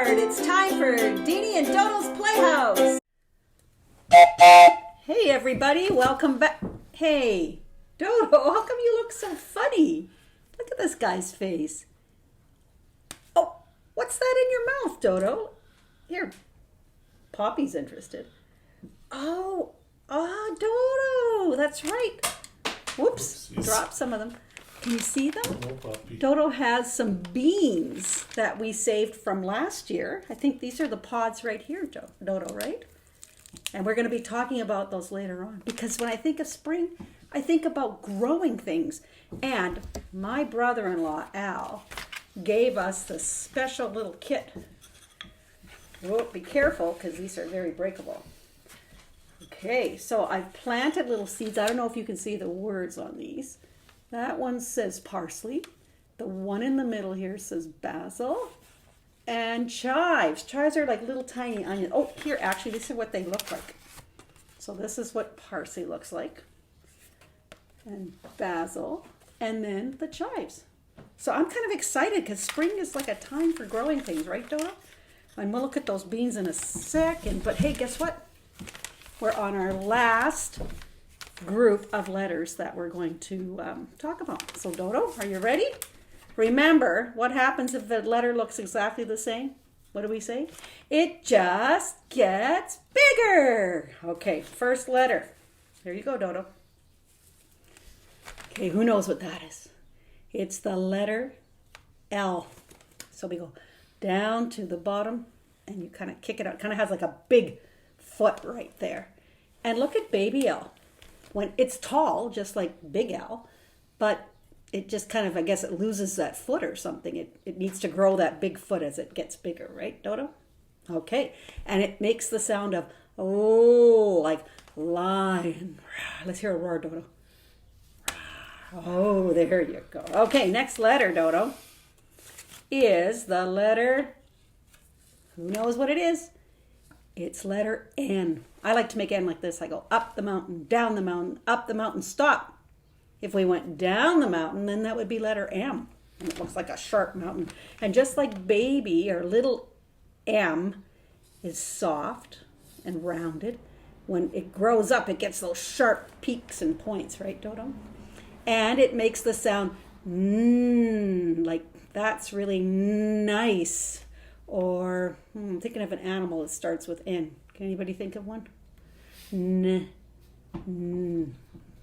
board. It's time for Deenie and Dodo's Playhouse. Hey everybody, welcome back. Hey, Dodo, how come you look so funny? Look at this guy's face. Oh, what's that in your mouth, Dodo? Here, Poppy's interested. Oh, Dodo, that's right. Whoops, dropped some of them. Can you see them? Dodo has some beans that we saved from last year. I think these are the pods right here, Dodo, right? And we're going to be talking about those later on. Because when I think of spring, I think about growing things. And my brother-in-law, Al, gave us this special little kit. Whoa, be careful, because these are very breakable. Okay, so I've planted little seeds. I don't know if you can see the words on these. That one says parsley. The one in the middle here says basil. And chives. Chives are like little tiny onions. Oh, here, actually, this is what they look like. So this is what parsley looks like. And basil. And then the chives. So I'm kind of excited because spring is like a time for growing things, right, Dora? And we'll look at those beans in a second. But hey, guess what? We're on our last group of letters that we're going to talk about. So Dodo, are you ready? Remember, what happens if the letter looks exactly the same? What do we say? It just gets bigger. Okay, first letter. There you go, Dodo. Okay, who knows what that is? It's the letter L. So we go down to the bottom and you kind of kick it out. It kind of has like a big foot right there. And look at baby L. When it's tall, just like Big L, but it just kind of, I guess it loses that foot or something. It needs to grow that big foot as it gets bigger, right, Dodo? Okay, and it makes the sound of, oh, like lion. Let's hear a roar, Dodo. Oh, there you go. Okay, next letter, Dodo, is the letter, who knows what it is? It's letter N. I like to make N like this. I go up the mountain, down the mountain, up the mountain, stop. If we went down the mountain, then that would be letter M. And it looks like a sharp mountain. And just like baby or little M is soft and rounded, when it grows up, it gets those sharp peaks and points, right, Dodo? And it makes the sound like that's really nice. Or I'm thinking of an animal that starts with N. Can anybody think of one?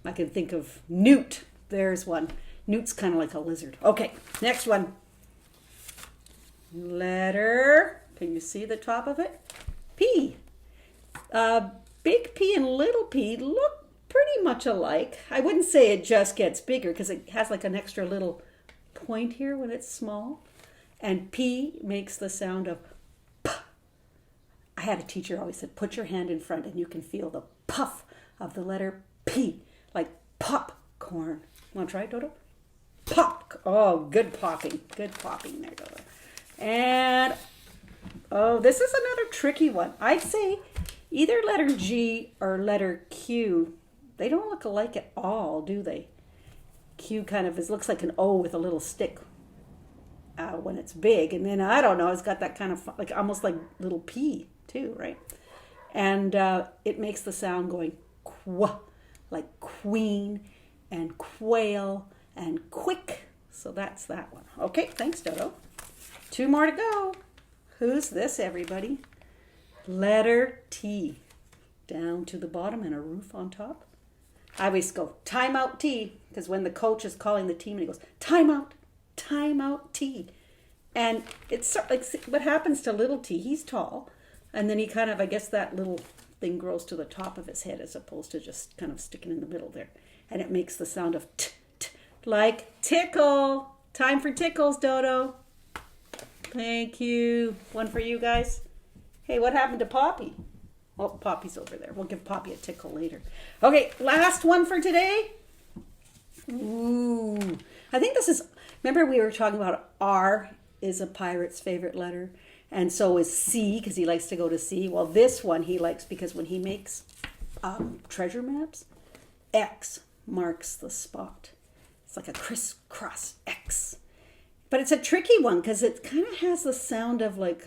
I can think of newt. There's one. Newt's kind of like a lizard. Okay, next one. Letter. Can you see the top of it? P. Big P and little p look pretty much alike. I wouldn't say it just gets bigger because it has like an extra little point here when it's small. And P makes the sound of P. I had a teacher always said, put your hand in front and you can feel the puff of the letter P, like popcorn. Want to try it, Dodo? Pop. Oh, good popping. Good popping there, Dodo. And, oh, this is another tricky one. I'd say either letter G or letter Q. They don't look alike at all, do they? Q kind of looks like an O with a little stick. When it's big, and then I don't know, it's got that kind of like almost like little P too, right? And it makes the sound going qu, like queen and quail and quick. So that's that one. Okay, thanks, Dodo. 2 more to go. Who's this, everybody? Letter T. Down to the bottom and a roof on top. I always go timeout T, because when the coach is calling the team and he goes timeout T. And it's like what happens to little T. He's tall. And then he kind of, I guess that little thing grows to the top of his head as opposed to just kind of sticking in the middle there. And it makes the sound of t, t, like tickle. Time for tickles, Dodo. Thank you. One for you guys. Hey, what happened to Poppy? Oh, Poppy's over there. We'll give Poppy a tickle later. Okay, last one for today. Ooh. I think this is, remember we were talking about R is a pirate's favorite letter. And so is C, because he likes to go to sea. Well, this one he likes because when he makes treasure maps, X marks the spot. It's like a crisscross X. But it's a tricky one because it kind of has the sound of like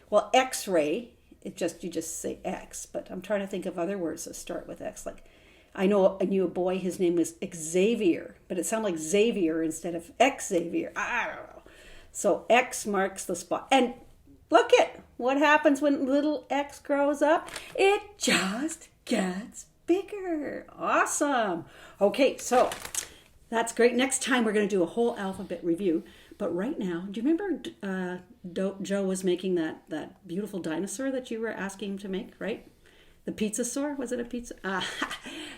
well, X-ray. You just say X, but I'm trying to think of other words that start with X. Like I knew a boy. His name was Xavier, but it sounded like Xavier instead of Xavier. I don't know. So X marks the spot. And look at what happens when little X grows up. It just gets bigger. Awesome. Okay, so that's great. Next time we're going to do a whole alphabet review. But right now, do you remember Joe was making that beautiful dinosaur that you were asking him to make, right? The pizzasaur? Was it a pizza?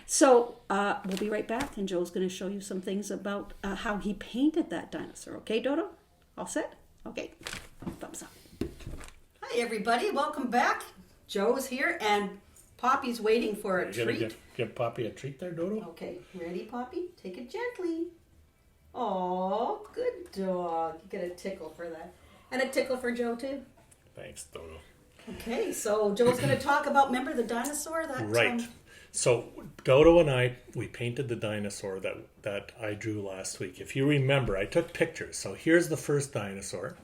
So we'll be right back, and Joe's going to show you some things about how he painted that dinosaur. Okay, Dodo? All set? Okay. Thumbs up. Hi, everybody. Welcome back. Joe's here, and Poppy's waiting for a treat. You give Poppy a treat there, Dodo? Okay. Ready, Poppy? Take it gently. Oh, good dog. You get a tickle for that. And a tickle for Joe, too. Thanks, Dodo. Okay, so Joe's going to talk about, remember the dinosaur? Right. So Dodo and I, we painted the dinosaur that I drew last week. If you remember, I took pictures. So here's the first dinosaur.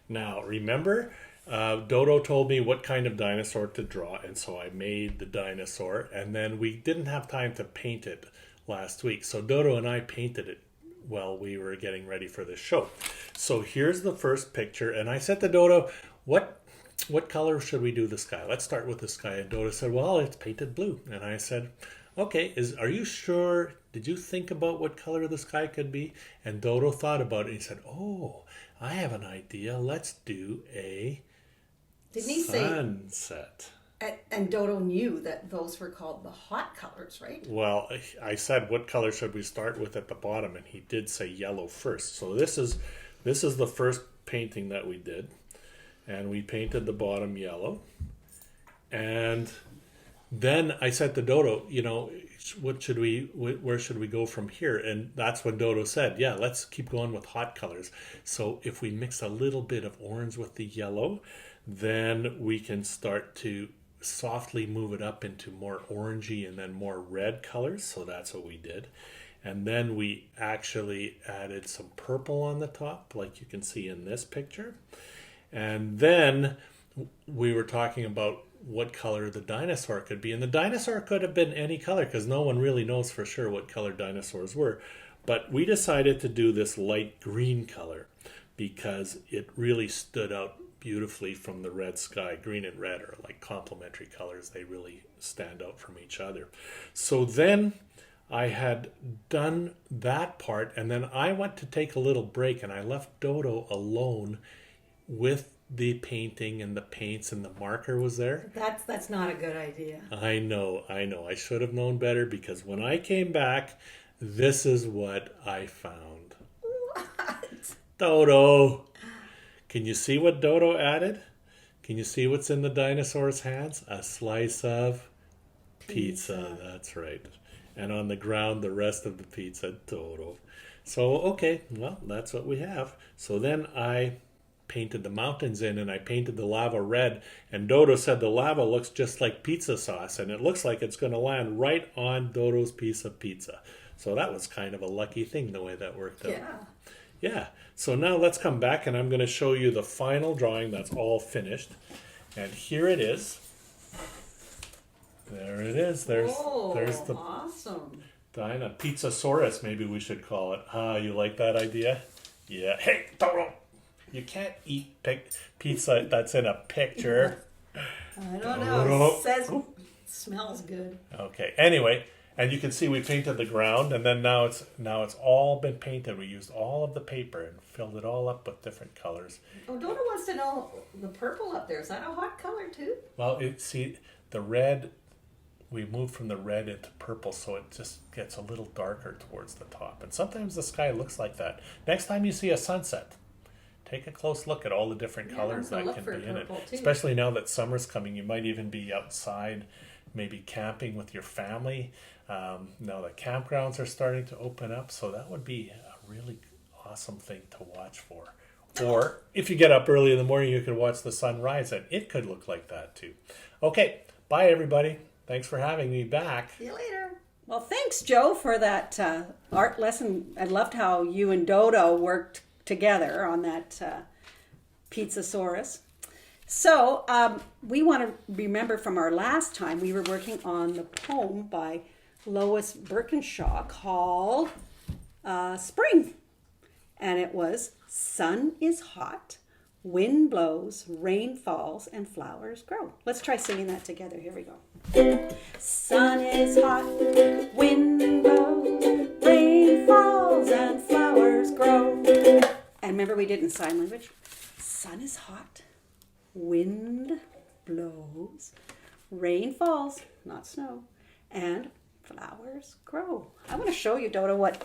Now, remember, Dodo told me what kind of dinosaur to draw, and so I made the dinosaur, and then we didn't have time to paint it last week. So Dodo and I painted it while we were getting ready for this show. So here's the first picture, and I said to Dodo, what color should we do the sky? Let's start with the sky. And Dodo said, well, it's painted blue. And I said, okay, are you sure? Did you think about what color the sky could be? And Dodo thought about it. He said, oh, I have an idea. Let's do a sunset. And Dodo knew that those were called the hot colors, right? Well, I said, what color should we start with at the bottom? And he did say yellow first. So this is the first painting that we did. And we painted the bottom yellow. And then I said to Dodo, where should we go from here? And that's when Dodo said, yeah, let's keep going with hot colors. So if we mix a little bit of orange with the yellow, then we can start to softly move it up into more orangey and then more red colors. So that's what we did. And then we actually added some purple on the top, like you can see in this picture. And then we were talking about what color the dinosaur could be. And the dinosaur could have been any color because no one really knows for sure what color dinosaurs were. But we decided to do this light green color because it really stood out beautifully from the red sky. Green and red are like complementary colors. They really stand out from each other. So then I had done that part, and then I went to take a little break, and I left Dodo alone with the painting and the paints, and the marker was there. That's not a good idea. I know. I should have known better, because when I came back, this is what I found. What? Dodo. Can you see what Dodo added? Can you see what's in the dinosaur's hands? A slice of pizza. That's right. And on the ground, the rest of the pizza, Dodo. So, okay, well, that's what we have. So then I painted the mountains in, and I painted the lava red, and Dodo said the lava looks just like pizza sauce, and it looks like it's going to land right on Dodo's piece of pizza. So that was kind of a lucky thing, the way that worked out. Yeah. So now let's come back, and I'm going to show you the final drawing that's all finished. And here it is. There it is. There's the awesome Pizzasaurus, maybe we should call it. You like that idea? Yeah. Hey, Dodo! You can't eat pizza that's in a picture. I don't know. It says it smells good. Okay. Anyway, and you can see we painted the ground, and then now it's all been painted. We used all of the paper and filled it all up with different colors. Oh, Dodo wants to know the purple up there. Is that a hot color too? Well, the red. We moved from the red into purple, so it just gets a little darker towards the top. And sometimes the sky looks like that. Next time you see a sunset, take a close look at all the different colors that can be in it. Too. Especially now that summer's coming, you might even be outside, maybe camping with your family. Now the campgrounds are starting to open up, so that would be a really awesome thing to watch for. Or if you get up early in the morning, you could watch the sun rise, and it could look like that too. Okay, bye everybody. Thanks for having me back. See you later. Well, thanks, Joe, for that art lesson. I loved how you and Dodo worked together on that Pizzasaurus. So we want to remember from our last time, we were working on the poem by Lois Birkinshaw called Spring. And it was, sun is hot, wind blows, rain falls, and flowers grow. Let's try singing that together. Here we go. Sun is hot, wind blows, rain falls, and flowers grow. And remember we did in sign language. Sun is hot, wind blows, rain falls, not snow, and flowers grow. I want to show you, Dodo, what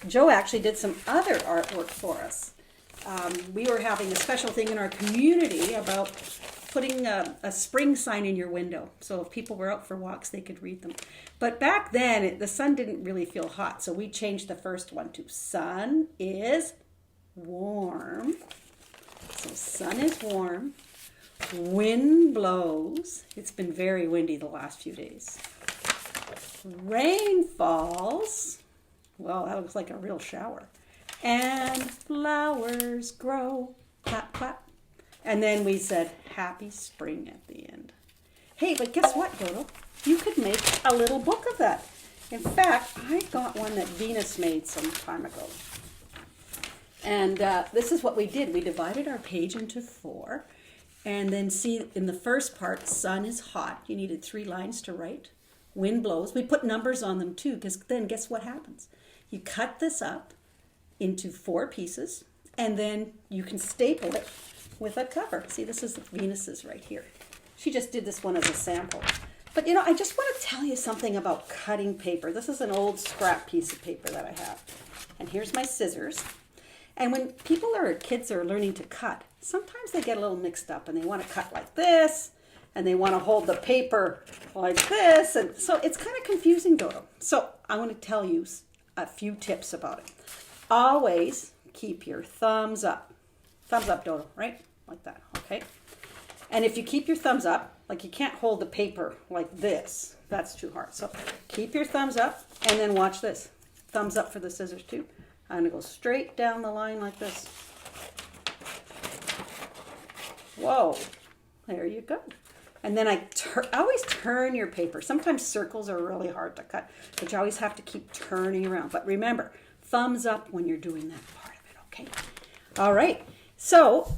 Joe actually did some other artwork for us. We were having a special thing in our community about putting a spring sign in your window. So if people were out for walks, they could read them. But back then, the sun didn't really feel hot. So we changed the first one to sun is warm. So sun is warm. Wind blows. It's been very windy the last few days. Rain falls. Well, that looks like a real shower. And flowers grow. Clap, clap. And then we said, happy spring at the end. Hey, but guess what, Dodo? You could make a little book of that. In fact, I got one that Venus made some time ago. And this is what we did. We divided our page into 4. And then see, in the first part, sun is hot. You needed 3 lines to write. Wind blows. We put numbers on them too, because then guess what happens? You cut this up into 4 pieces, and then you can staple it with a cover. See, this is Venus's right here. She just did this one as a sample. But I just want to tell you something about cutting paper. This is an old scrap piece of paper that I have. And here's my scissors. And when kids are learning to cut, sometimes they get a little mixed up and they want to cut like this, and they want to hold the paper like this. And so it's kind of confusing, Dodo. So I want to tell you a few tips about it. Always keep your thumbs up. Thumbs up, Dodo, right? Like that, okay? And if you keep your thumbs up, like you can't hold the paper like this. That's too hard. So keep your thumbs up, and then watch this. Thumbs up for the scissors too. I'm going to go straight down the line like this. Whoa. There you go. And then I always turn your paper. Sometimes circles are really hard to cut, but you always have to keep turning around. But remember, thumbs up when you're doing that part of it, okay? All right. So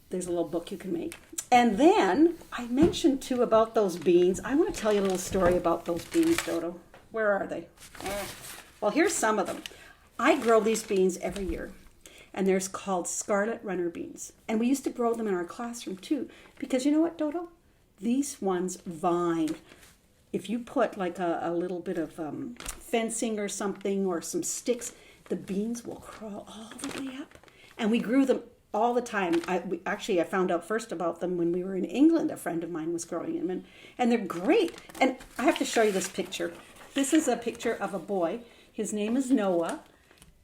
there's a little book you can make. And then I mentioned too about those beans. I want to tell you a little story about those beans, Dodo. Where are they? Well, here's some of them. I grow these beans every year, and they're called scarlet runner beans. And we used to grow them in our classroom too, because you know what, Dodo? These ones vine. If you put like a little bit of fencing or something or some sticks, the beans will crawl all the way up. And we grew them all the time. I found out first about them when we were in England. A friend of mine was growing them, and they're great. And I have to show you this picture. This is a picture of a boy. His name is Noah.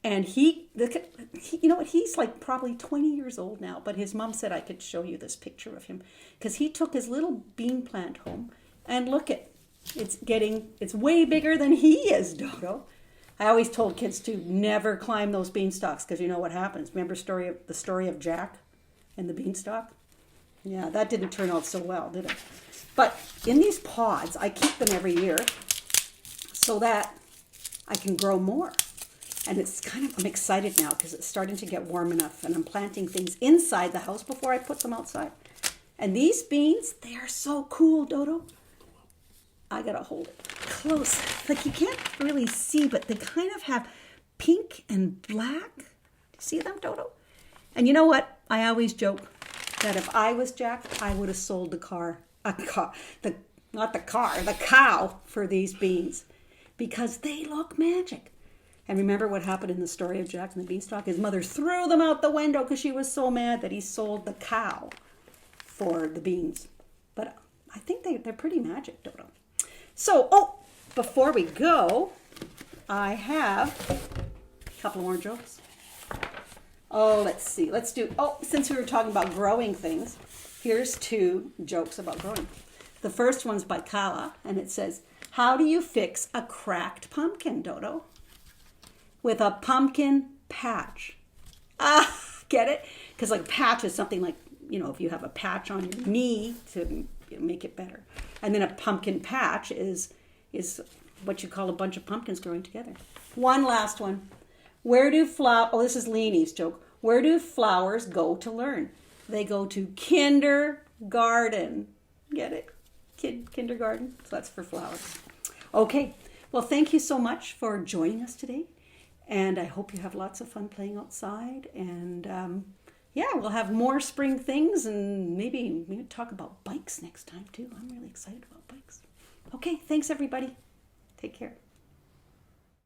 And he, you know what, he's like probably 20 years old now, but his mom said I could show you this picture of him because he took his little bean plant home, and look it's way bigger than he is, Dodo. I always told kids to never climb those beanstalks because you know what happens. Remember the story of Jack and the beanstalk? Yeah, that didn't turn out so well, did it? But in these pods, I keep them every year so that I can grow more. And I'm excited now because it's starting to get warm enough, and I'm planting things inside the house before I put them outside. And these beans, they are so cool, Dodo. I gotta hold it close. Like you can't really see, but they kind of have pink and black. Do you see them, Dodo? And you know what? I always joke that if I was Jack, I would have sold the cow for these beans because they look magic. And remember what happened in the story of Jack and the Beanstalk? His mother threw them out the window because she was so mad that he sold the cow for the beans. But I think they're pretty magic, Dodo. So, before we go, I have a couple more jokes. Let's see. Since we were talking about growing things, here's 2 jokes about growing. The first one's by Kala, and it says, how do you fix a cracked pumpkin, Dodo? With a pumpkin patch. Get it? Because like patch is something like if you have a patch on your knee to make it better. And then a pumpkin patch is what you call a bunch of pumpkins growing together. One last one. This is Leanie's joke. Where do flowers go to learn? They go to kindergarten. Get it? Kindergarten. So that's for flowers. Okay. Well, thank you so much for joining us today. And I hope you have lots of fun playing outside. And we'll have more spring things, and maybe talk about bikes next time too. I'm really excited about bikes. Okay. Thanks, everybody. Take care.